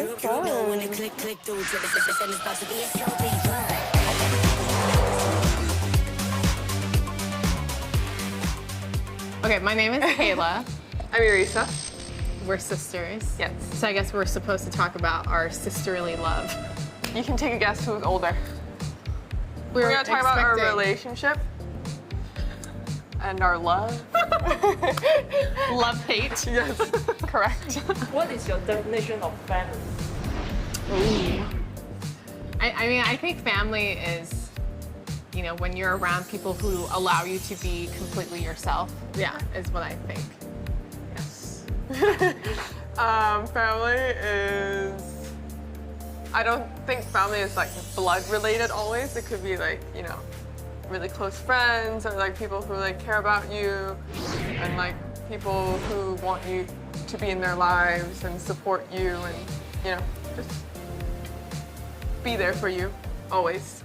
Of Okay, my name is Kayla. I'm Erisa. We're sisters. Yes. So I guess we're supposed to talk about our sisterly love. You can take a guess who's older. We're gonna talk about our expecting- relationship and our love. Love-hate. Yes, correct. What is your definition of family? Ooh. I mean, I think family is, you know, when you're around people who allow you to be completely yourself. Yeah, is what I think. Yes. Family is, I don't think family is like blood related always. It could be like, you know, really close friends or like people who like care about you and like people who want you to be in their lives and support you and, you know, just be there for you always.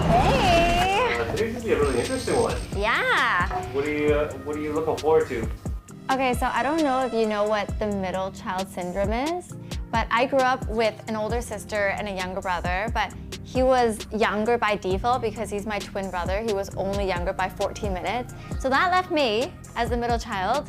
Hey! Today's gonna be a really interesting one. Yeah. What are you looking forward to? Okay, so I don't know if you know what the middle child syndrome is, but I grew up with an older sister and a younger brother, but he was younger by default because he's my twin brother. He was only younger by 14 minutes. So that left me as the middle child.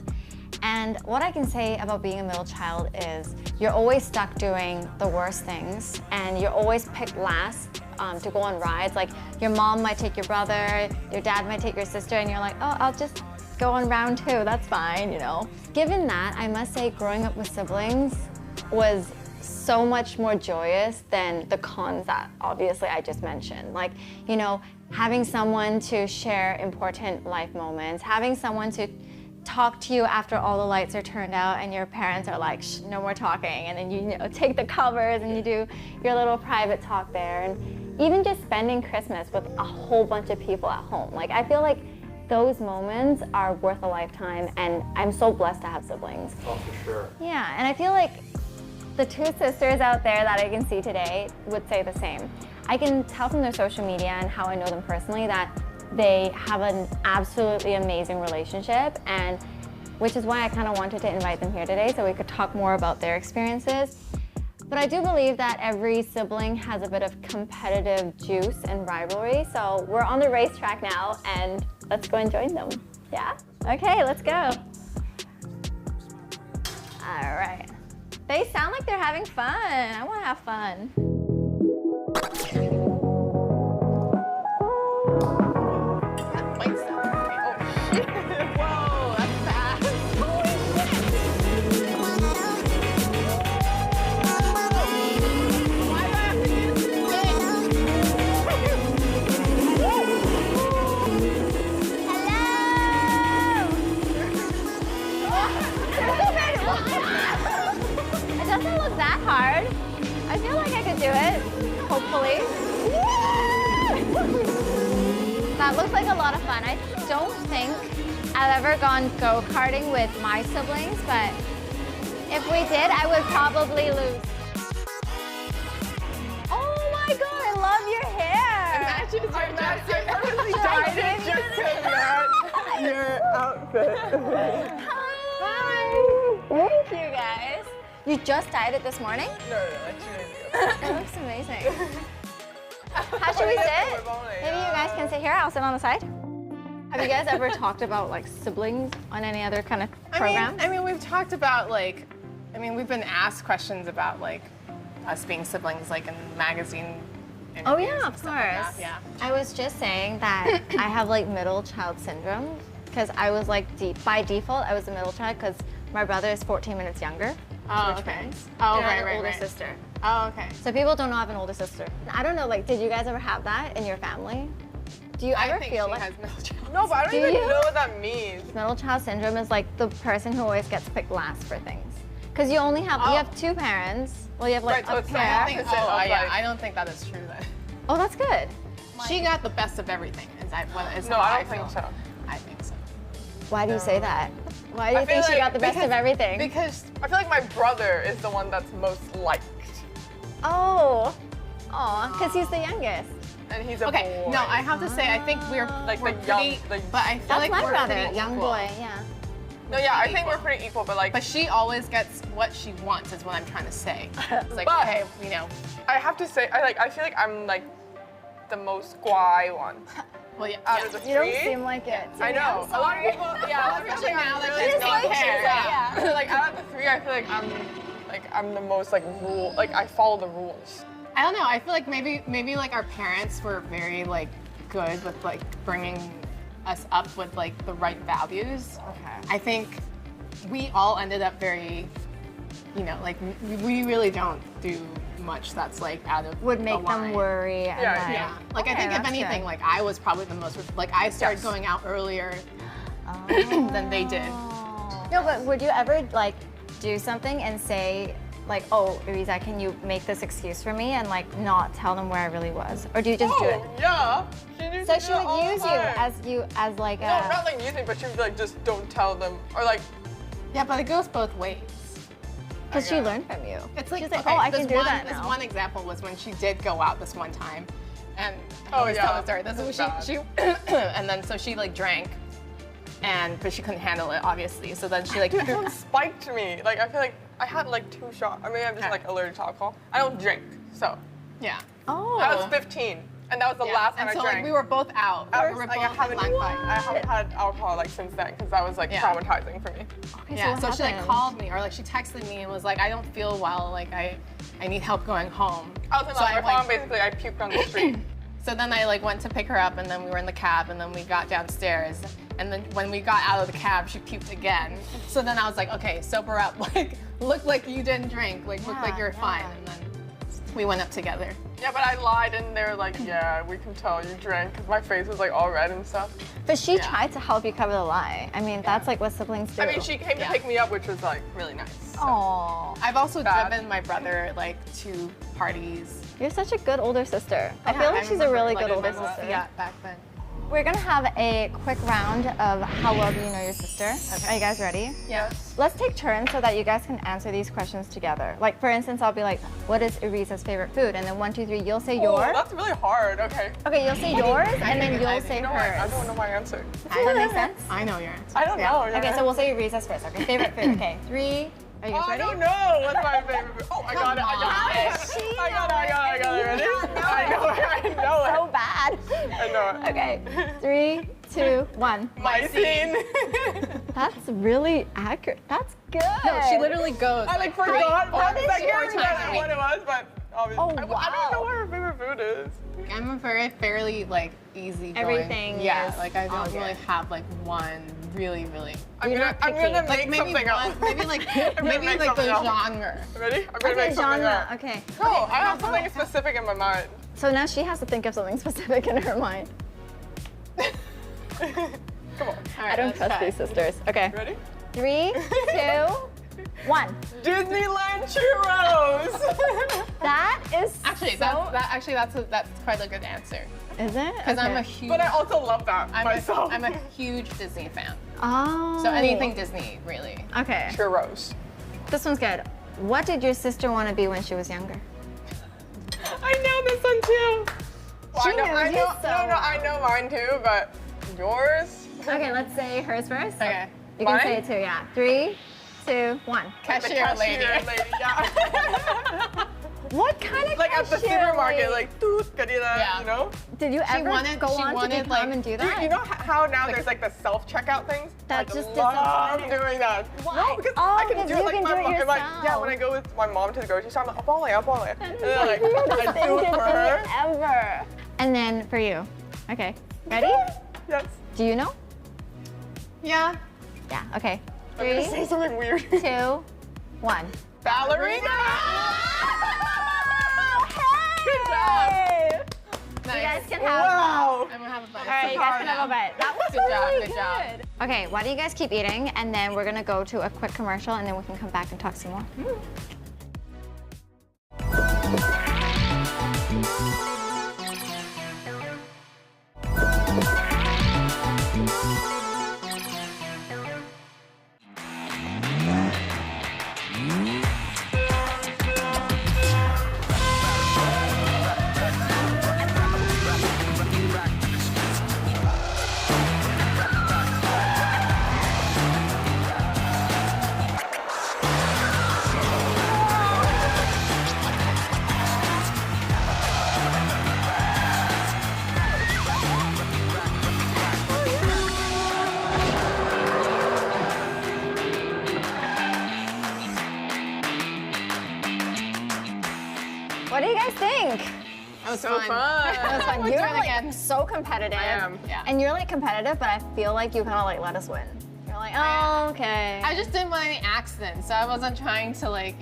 And what I can say about being a middle child is you're always stuck doing the worst things and you're always picked last to go on rides. Like your mom might take your brother, your dad might take your sister, and you're like, oh, I'll just go on round 2, that's fine, you know. Given that, I must say growing up with siblings was so much more joyous than the cons that obviously I just mentioned. Like, you know, having someone to share important life moments, having someone to talk to you after all the lights are turned out and your parents are like, shh, no more talking, and then you know, take the covers and you do your little private talk there. And even just spending Christmas with a whole bunch of people at home. Like, I feel like those moments are worth a lifetime, and I'm so blessed to have siblings. Oh, for sure. Yeah, and I feel like the 2 sisters out there that I can see today would say the same. I can tell from their social media and how I know them personally that they have an absolutely amazing relationship, and which is why I kind of wanted to invite them here today so we could talk more about their experiences. But I do believe that every sibling has a bit of competitive juice and rivalry, so we're on the racetrack now, and let's go and join them. Yeah? Okay, let's go. All right. They sound like they're having fun. I want to have fun. Whoa, that's fast. Holy shit! Why do I have to use It doesn't look that hard. I feel like I could do it, hopefully. That looks like a lot of fun. I don't think I've ever gone go-karting with my siblings, but if we did, I would probably lose. Oh my god, I love your hair! Imagine I purposely Sorry. dyed it just to match your outfit. Hi! Thank you, guys. You just dyed it this morning? No, actually. It looks amazing. How should we sit? Maybe you guys can sit here. I'll sit on the side. Have you guys ever talked about like siblings on any other kind of program? I mean, we've talked about like, we've been asked questions about like us being siblings, like in magazine. Oh interviews yeah, and of stuff like that. course. Yeah. I was just saying that I have like middle child syndrome because I was like by default I was a middle child because my brother is 14 minutes younger. Oh, We're okay. twins. Oh, And I right, have an right, older right. sister. Oh, okay. So people don't know I have an older sister. I don't know, like, did you guys ever have that in your family? Do you I ever think feel she like has middle child. No, but I don't Do even you? know what that means. middle child syndrome is like the person who always gets picked last for things? Because you only have you have 2 parents. Well, you have like Right, so a it's the pair. opposite. of, yeah, like- I don't think that is true then. Oh, that's good. She got the best of everything. Is No, how I don't feel. think so. I think so. Why do you say that? Why do I you feel think she like- got the best of everything? Because I feel like my brother is the one that's most liked. Oh, because he's the youngest. And he's a Okay, boy. no, I have to say, I think we're Like we're the young- pretty, the- but I feel That's like my we're brother, pretty young equal. boy, yeah. No, yeah, I think we're pretty equal, but like, But she always gets what she wants, is what I'm trying to say. It's like, But- okay, you know, I have to say, I feel like I'm like the most guai one well, yeah. out of the You don't three. seem like it. I know. A lot of people, yeah, Especially now that really she's got don't hair, care. Like out of the three, I feel like I'm the most like I follow the rules. I don't know. I feel like maybe like our parents were very like good with like bringing us up with like the right values. Okay. I think we all ended up very, you know, like we really don't do much that's like out of Would the make them line. worry. And Yeah, like, Yeah. Like I Okay, think if that's anything, good. like I was probably the most like I started Yes. going out earlier than they did. No, but would you ever like do something and say like, oh, Ariza, can you make this excuse for me and like not tell them where I really was, or do you just do it? Oh, yeah. She used So to she do it all would the use time. as like No, a. not like use me, but she would be like, just don't tell them, or like, Yeah, but it goes both ways. Because she learned from you. It's like, She's like, okay, oh, I this can do one, that This now. one example was when she did go out this one time, and I Oh, always tell yeah. the story. This This is is she, and then so she like drank, but she couldn't handle it obviously. So then she like dude, someone spiked me. Like I feel like I had like 2 shots. I mean, I'm just Okay. like allergic to alcohol. I don't drink, so yeah. Oh. I was 15, and that was the Yeah. last time and I so drank. like we were both out. I We was were like, both in line fight. I haven't had alcohol like since then because that was like Yeah. traumatizing for me. Okay, Yeah, so what she like happened? called me or like she texted me and was like, I don't feel well, like I need help going home. I was in So my I phone, went- basically. I puked on the street. So then I like went to pick her up and then we were in the cab and then we got downstairs and then when we got out of the cab she puked again. So then I was like, okay, sober up, like look like you didn't drink, like look like Yeah, you're yeah. fine. And then we went up together. Yeah, but I lied, and they were like, yeah, we can tell you drank because my face was like all red and stuff. But she Yeah. tried to help you cover the lie. I mean, that's like what siblings do. I mean, she came to Yeah. pick me up, which was like really nice. So. Aww. I've also Bad. driven my brother like to parties. You're such a good older sister. I Yeah, feel like she's a remember, really like, good older it was- sister. Yeah, back then. We're gonna have a quick round of how well do you know your sister. Are you guys ready? Yes. Let's take turns so that you guys can answer these questions together. Like for instance, I'll be like, what is Ariza's favorite food? And then 1, 2, 3, you'll say Oh, yours. that's really hard. Okay. Okay, you'll say yours, and then think you'll I say You know what? I hers. don't know my answer. Does that make sense? I know your answer. I don't know. Yeah. Okay, so we'll say Ariza's first. Okay, favorite food. Okay, 3. Are you guys Oh, I ready? don't know. What's my favorite food? Oh, I got it. I got How it. does she I got it. know I got it. I got it. Ready? I know it. I know So it. bad. I know it. Okay, 3, 2, 1. My scene. That's really accurate. That's good. No, she literally goes. I like forgot for How a did second she- what it was, but obviously. Oh, I don't wow. know what her favorite food is. I'm a very fairly like easy. Everything Yeah, is like I all don't really good. have like one really. I'm You're gonna, not I'm gonna picky. make Like maybe something one, up. maybe like I'm gonna maybe make like the something up. genre. Ready? I'm gonna Okay, make something genre. up. Okay. No, I have something specific in my mind. So now she has to think of something specific in her mind. Come on. All I right, don't let's trust try. these sisters. Okay. Ready? 3, 2, 1. Disneyland churros. That is Actually, so. that's quite a good answer. Is it? Because I'm a Okay. huge. But I also love that myself. I'm a huge Disney fan. Oh. So anything Disney, really. Okay. churros. This one's good. What did your sister want to be when she was younger? I know this one too. Well, She I know, knows I you know, so no, I know mine too, but yours? Okay, let's say hers first. Okay. You can Mine? say it too, yeah. 3, 2, 1. The Cashier lady. yeah. What kind of Like at the cashier supermarket, lady? like, toot, kadila, Yeah. you know? Did you ever wanted- go she on to wanted, become like- and do Dude, that? you know how now there's like the self-checkout things? That's I just love disappointing. doing that. Why? No, because Oh, I can because do you it like can my do it mom. yourself. Yeah, when I go with my mom to the grocery store, I'm like, I'll buy it. And then like, Weirdest I thing do to it for her. ever. And then for you. Okay. Ready? Yes. Do you know? Yeah. Yeah. Okay. I'm gonna 3, say something weird. 2, 1. Ballerina! Good job. You Nice. guys can have. Wow. I'm gonna have a bite. All right, you guys can have a bite. That was Good job, really good job. good. Okay, why don't you guys keep eating, and then we're gonna go to a quick commercial, and then we can come back and talk some more. was So fun. fun. It was fun. We'll do You're it like again. so competitive. I am. Yeah. And you're like competitive, but I feel like you kind of like let us win. You're like, oh, okay. I just didn't want any accidents, so I wasn't trying to like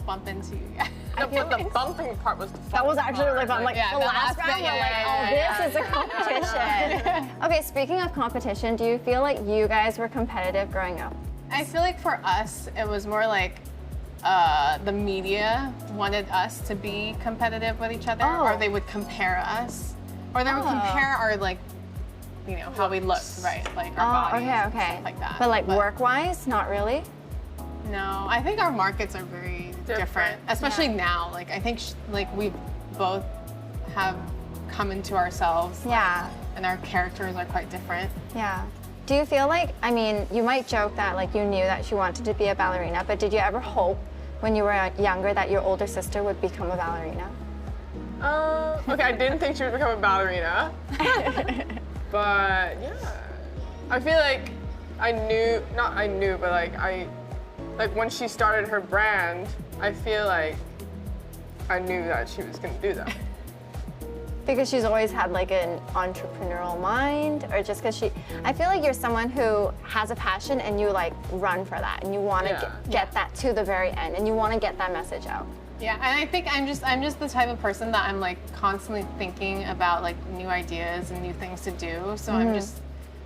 bump into you guys. No, but the bumping part was the fun That was actually really fun. Like Yeah, the the last last round, bit, we're yeah, like, oh, this is a competition. Okay, speaking of competition, do you feel like you guys were competitive growing up? I feel like for us, it was more like the media wanted us to be competitive with each other, Oh. or they would compare us, or they would compare our like, how we looked, right? Like our bodies, okay, and okay. stuff like that. But like work-wise, not really. No, I think our markets are very different, especially now. Like I think like we both have come into ourselves. Yeah. And our characters are quite different. Yeah. Do you feel like, I mean, you might joke that like you knew that she wanted to be a ballerina, but did you ever hope when you were younger that your older sister would become a ballerina? Okay, I didn't think she would become a ballerina. But yeah, I feel like like when she started her brand, I feel like I knew that she was gonna do that. Because she's always had like an entrepreneurial mind, or just because I feel like you're someone who has a passion and you like run for that and you want to get that to the very end and you want to get that message out. Yeah, and I think I'm just the type of person that I'm like constantly thinking about like new ideas and new things to do. So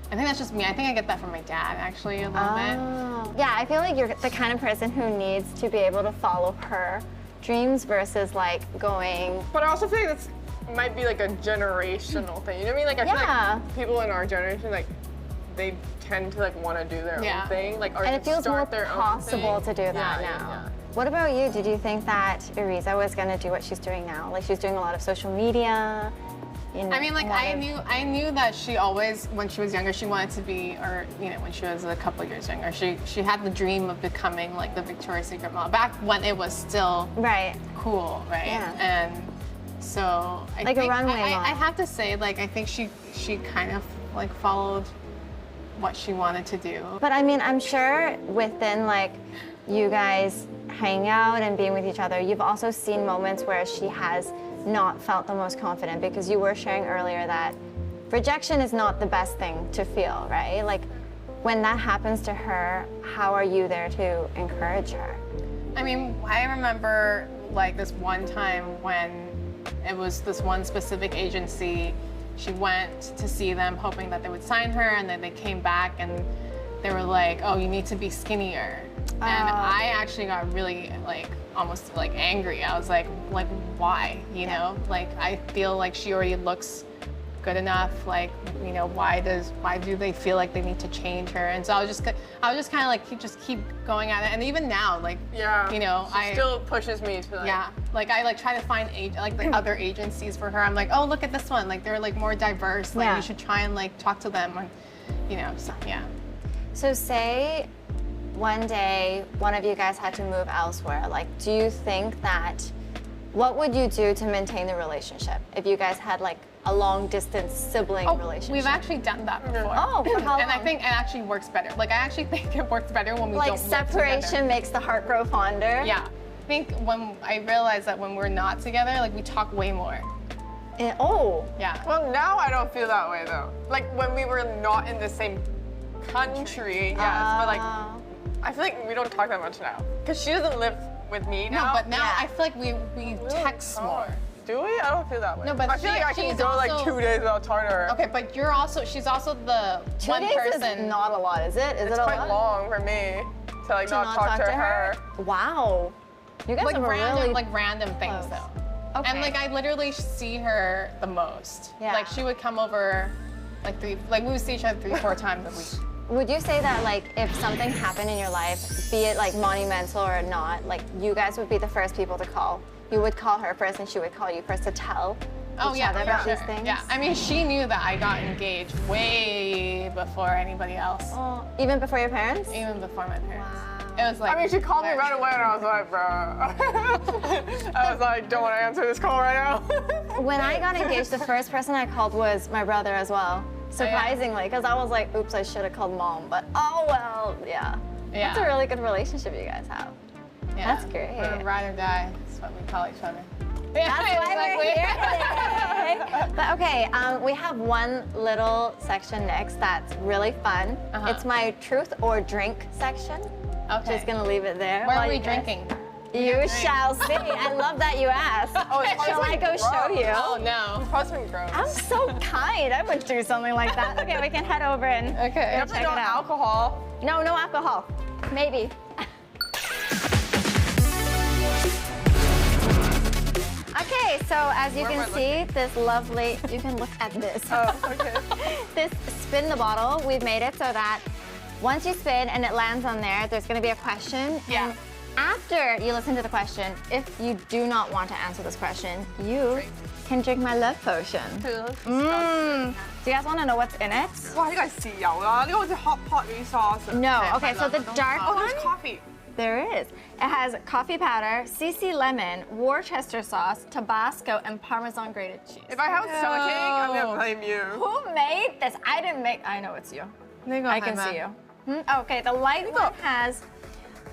I think that's just me. I think I get that from my dad actually a little bit. Yeah, I feel like you're the kind of person who needs to be able to follow her dreams versus like going. But I also feel like that's might be like a generational thing. You know what I mean? Like I feel like people in our generation, like they tend to like want to do their own thing, like or and it feels more start their possible own to thing. do that now. What about you? Did you think that Ariza was gonna do what she's doing now? Like she's doing a lot of social media. I mean, like I knew that she always, when she was younger, she wanted to be, or when she was a couple of years younger, she had the dream of becoming like the Victoria's Secret model back when it was still cool, right? Yeah. And so I like think a runway model. I have to say, like I think she kind of like followed what she wanted to do. But I mean, I'm sure within like you guys hanging out and being with each other, you've also seen moments where she has not felt the most confident, because you were sharing earlier that rejection is not the best thing to feel, right? Like when that happens to her, how are you there to encourage her? I mean, I remember like this one time when it was this one specific agency. She went to see them hoping that they would sign her, and then they came back and they were like, oh, you need to be skinnier. And I actually got really like almost like angry. I was like why? You know, like I feel like she already looks good enough. Like, why do they feel like they need to change her? And so I was just kind of like keep going at it. And even now, like she still pushes me to like like I like try to find the other agencies for her. I'm like, oh, look at this one. Like they're like more diverse. Like you should try and like talk to them. And, so, yeah. So say one day one of you guys had to move elsewhere. Like, do you think what would you do to maintain the relationship if you guys had like a long distance sibling relationship? We've actually done that before. Oh, for how long? And I think it actually works better. Like I actually think it works better when we like don't live separation together. makes the heart grow fonder. Yeah. I think when I realized that when we're not together, like we talk way more. Yeah. Well, now I don't feel that way though. Like when we were not in the same country, yes, but like I feel like we don't talk that much now because she doesn't live with me now. No, but now I feel like we text more. Do we? I don't feel that way. No, but I feel like I can go like 2 days without talking to her. Okay, but she's also the 2 one days person. is not a lot, is it? Is It's it a quite lot? long for me to like not talk to her. Wow. You guys like have random things close. though. Okay. And like I literally see her the most. Yeah. Like she would come over we would see each other 3-4 times a week. Would you say that like if something happened in your life, be it like monumental or not, like you guys would be the first people to call? You would call her first and she would call you first to tell each other about these things? Yeah, I mean, she knew that I got engaged way before anybody else. Oh, even before your parents? Even before my parents. Wow. It was like. I mean, she called me right away and I was like, bro. I was like, don't want to answer this call right now. When I got engaged, the first person I called was my brother as well. Surprisingly, because I was like, oops, I should have called mom, but oh well, yeah. That's a really good relationship you guys have. Yeah. That's great. We're ride or die. That's what we call each other. That's why we're here today. But okay, we have one little section next that's really fun. It's my truth or drink section. Okay. Just gonna leave it there. What while are we you guys- drinking? You shall see. I love that you asked. Shall I go show you? Oh no. Husband gross. I'm so kind. I would do something like that. Okay, we can head over and Okay. check it No out. alcohol. No, no alcohol. Maybe. Okay, so as you Where am can I see, this lovely, you can look at this. Oh, okay. This spin the bottle, we've made it so that once you spin and it lands on there, there's gonna be a question. Yeah. And after you listen to the question, if you do not want to answer this question, you can drink my love potion. Mmm. Do you guys want to know what's in it? 哇，呢個係豉油啦，呢個好似 hot pot 嗰啲 sauce 啊。 No. Okay, so the dark Oh, one, there's coffee. there is. It has coffee powder, CC lemon, Worcester sauce, Tabasco, and Parmesan grated cheese. If I have stomachache, I'm gonna blame you. Who made this? I didn't make. I know it's you. 呢個 I can see you. Okay, the light one has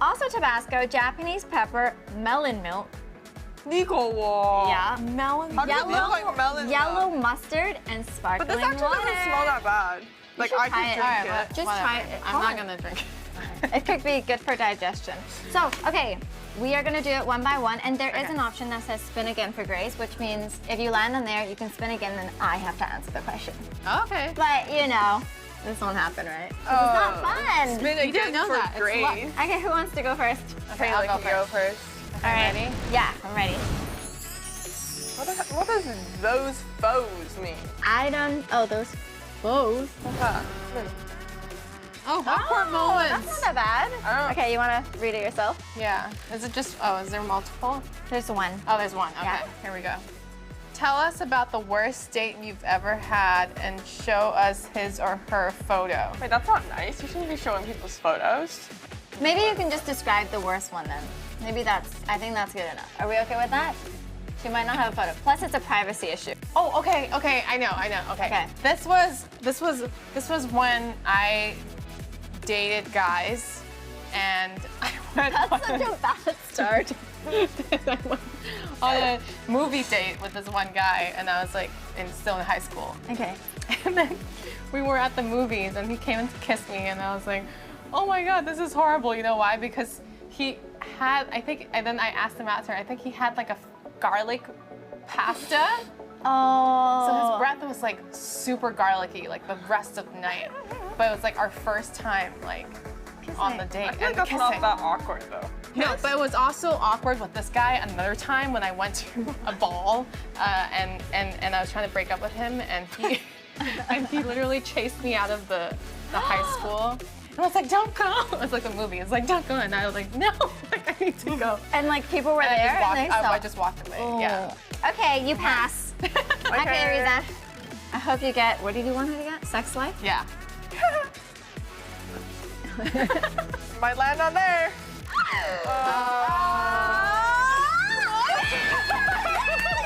also Tabasco, Japanese pepper, melon milk, 呢個喎。 yeah, How does it look like melon? yellow mustard, and sparkling But this actually water. doesn't smell that bad. Like should I try could it. drink Alright, it. well, just Whatever. try it. I'm not gonna drink it. It could be good for digestion. So, okay, we are gonna do it one by one, and there is an option that says spin again for grace, which means if you land on there, you can spin again, then I have to answer the question. Okay. But you know, this won't happen, right? It's not fun. Spin You didn't again know for that. It's grace. Okay, who wants to go first? Okay, I'll I'll go first. All right. Ready? Yeah, I'm ready. What does those foes mean? I don't. Oh, those bows. What's that? Oh, awkward That's moments. not that bad. I don't- Okay, you wanna read it yourself? Yeah. Is it just? Oh, is there multiple? There's one. Oh, there's one. Okay. Yeah. Here we go. Tell us about the worst date you've ever had and show us his or her photo. Wait, that's not nice. You shouldn't be showing people's photos. Maybe you can just describe the worst one then. Maybe that's. I think that's good enough. Are we okay with that? She might not have a photo. Plus, it's a privacy issue. Oh, okay, okay, I know, okay. Okay. This was when I dated guys, and I went That's such a bad start. I went on a movie date with this one guy, and I was like, still in high school. Okay. And then we were at the movies, and he came in to kiss me, and I was like, oh my god, this is horrible. You know why? Because he had, I think, and then I asked him after, I think he had like a garlic pasta. Oh. So his breath was like super garlicky, like the rest of the night. But it was like our first time, like on the date I feel like and that's kissing. not that awkward though. No, but it was also awkward with this guy another time when I went to a ball and I was trying to break up with him, and he and he literally chased me out of the high school. And I was like, don't go. It was like a movie. It's like, don't go. And I was like, no, like, I need to go. And like people were And there and they saw. I just walked away. Yeah. Okay, you pass. Okay, Riza. I hope you get. What did you want her to get? Sex life? Yeah. Might land on there.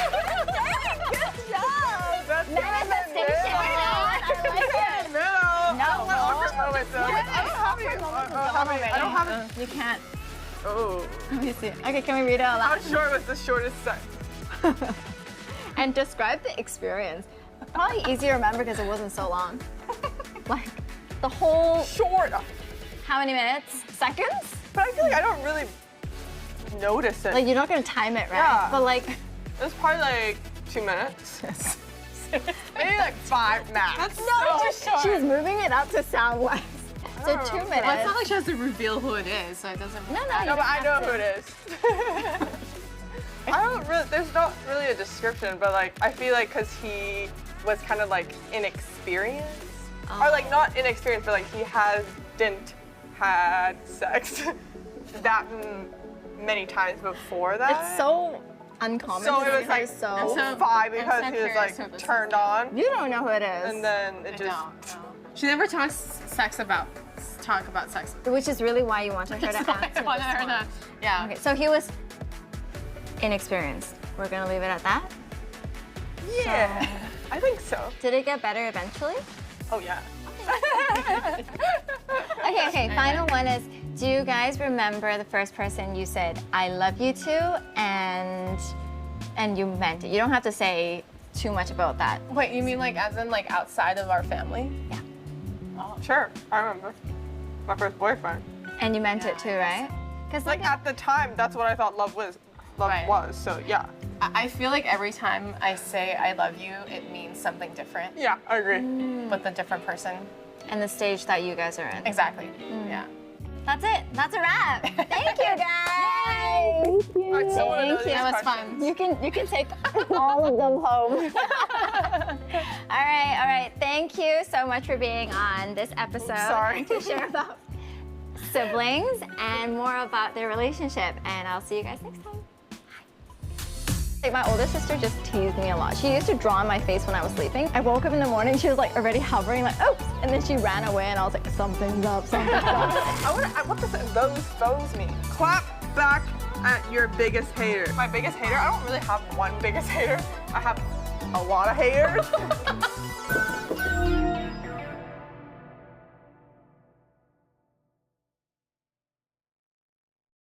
Good job. That's Manifestation. I like it. No. No. Awkward moments though. I don't have it. You can't. Oh. Let me see. Okay, can we read it out How loud? short was the shortest sex? And describe the experience. Probably easy to remember because it wasn't so long. Like the whole. Short. How many minutes? Seconds? But I feel like I don't really notice it. Like you're not gonna time it, right? Yeah. But like. It was probably like 2 minutes. Maybe like 5 max. She was moving it up to sound less. So don't 2 remember. minutes. Well, it's not like she has to reveal who it is, so it doesn't. No, No, you but I have know to. who it is. I don't really, there's not really a description, but like, I feel like because he was kind of like inexperienced, or like not inexperienced, but like he hadn't had sex that many times before that. It's so uncommon. So to it was say like so. so- 5 I'm because so he was curious who like this is. turned on, You don't know who it is. and then it I just. don't. No. She never talk about sex. Which is really why you wanted her to That's why answer I wanted this her one. to. Yeah. Okay, so he was inexperienced. We're gonna leave it at that. Yeah, I think so. Did it get better eventually? Oh yeah. Okay, final one is, do you guys remember the first person you said, I love you to, and and you meant it. You don't have to say too much about that. Wait, you mean like as in like outside of our family? Yeah. Sure, I remember. My first boyfriend. And you meant it too, right? Because Like at the time, that's what I thought love was. Right. So yeah. I feel like every time I say I love you, it means something different Yeah, I agree. with a different person. and the stage that you guys are in. Exactly. Yeah. That's it. That's a wrap. Thank you, guys. Thank you. I still wanna know Thank these you. That was questions. fun. You can take all of them home. All right. Thank you so much for being on this episode. Sorry. And to share about siblings and more about their relationship. And I'll see you guys next time. Like my older sister just teased me a lot. She used to draw on my face when I was sleeping. I woke up in the morning, she was like already hovering, like, oops, and then she ran away and I was like, something's up, something's up. What does those foes mean? Clap back at your biggest hater. My biggest hater? I don't really have one biggest hater. I have a lot of haters.